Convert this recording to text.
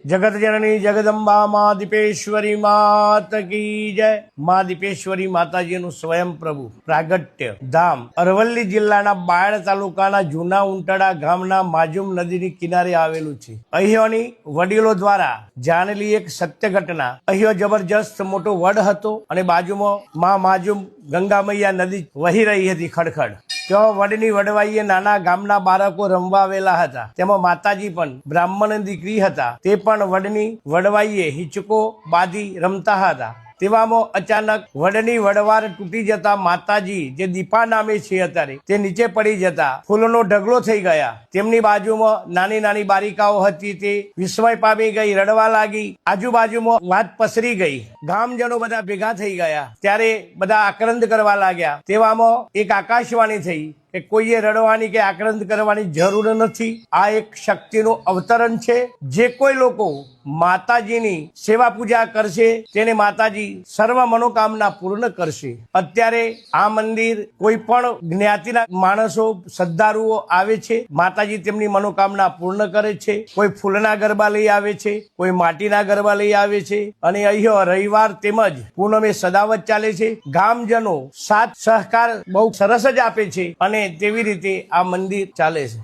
जगत जननी जगदंबा माँ दीपेश्वरी मात की जय। माँ दीपेश्वरी माताजीનું સ્વયં પ્રભુ પ્રાગટ્ય ધામ અરવલ્લી જિલ્લાના બાયડ તાલુકાના જૂના ઉંટડા ગામના માજુમ નદીની કિનારે આવેલું છે। અહીંયાની વડીલો દ્વારા જાણેલી એક સત્ય ઘટના। અહીંયા જબરજસ્ત મોટો વડ હતો અને બાજુમાં માં માજુમ ગંગા મૈયા નદી વહી રહી હતી ખડખડ। ત્યાં વડની વડવાઈએ નાના ગામના બાળકો રમવા આવેલા હતા। તેમાં માતાજી પણ બ્રાહ્મણ દીકરી હતા। તે પણ વડની વડવાઈએ હિંચકો બાંધી રમતા હતા। તેવામાં અચાનક વડની વડવાર તૂટી જતા માતાજી જે દીપા નામે છે અત્યારે તે નીચે પડી જતા ફૂલનો ઢગલો થઈ ગયા। તેમની બાજુમાં નાની નાની બાલિકાઓ હતી તે વિસ્મય પામી ગઈ, રડવા લાગી। આજુબાજુમાં વાત પસરી ગઈ, ગામજનો બધા ભેગા થઈ ગયા। ત્યારે બધા આક્રંદ કરવા લાગ્યા। તેવામાં એક આકાશવાણી થઈ કે કોઈએ રડવાની કે આક્રંદ કરવાની જરૂર નથી। આ એક શક્તિનું અવતરણ છે। જે કોઈ લોકો માતાજીની સેવા પૂજા કરશે તેને માતાજી સર્વ મનોકામના પૂર્ણ કરશે। અત્યારે આ મંદિર કોઈ પણ જ્ઞાતિના માણસો શ્રદ્ધાળુઓ આવે છે, માતાજી તેમની મનોકામના પૂર્ણ કરે છે। કોઈ ફૂલના ગરબા લઈ આવે છે, કોઈ માટીના ગરબા લઈ આવે છે અને અહીંયા રવિવાર તેમજ પૂનમે સદાવત ચાલે છે। ગામજનો સાથ સહકાર બહુ સરસ જ આપે છે અને તેવી રીતે આ મંદિર ચાલે છે।